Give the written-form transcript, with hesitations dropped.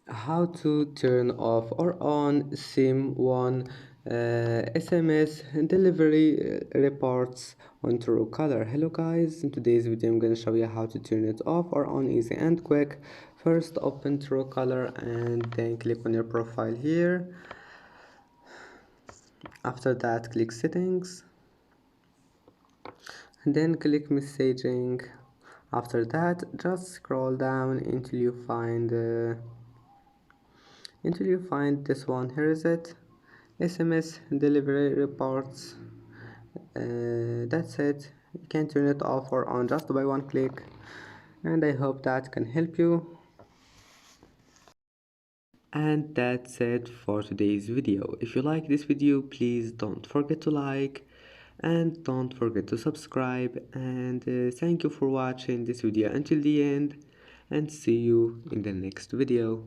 How to turn off or on SIM1 SMS delivery reports on Truecaller. Hello guys, in today's video I'm going to show you how to turn it off or on easy and quick. First open Truecaller and then click on your profile here. After that click settings and then click messaging. After that just scroll down until you find this one. Here is it, SMS delivery reports. That's it. You can turn it off or on just by one click, and I hope that can help you. And that's it for today's video. If you like this video, please don't forget to like and don't forget to subscribe, and thank you for watching this video until the end, and see you in the next video.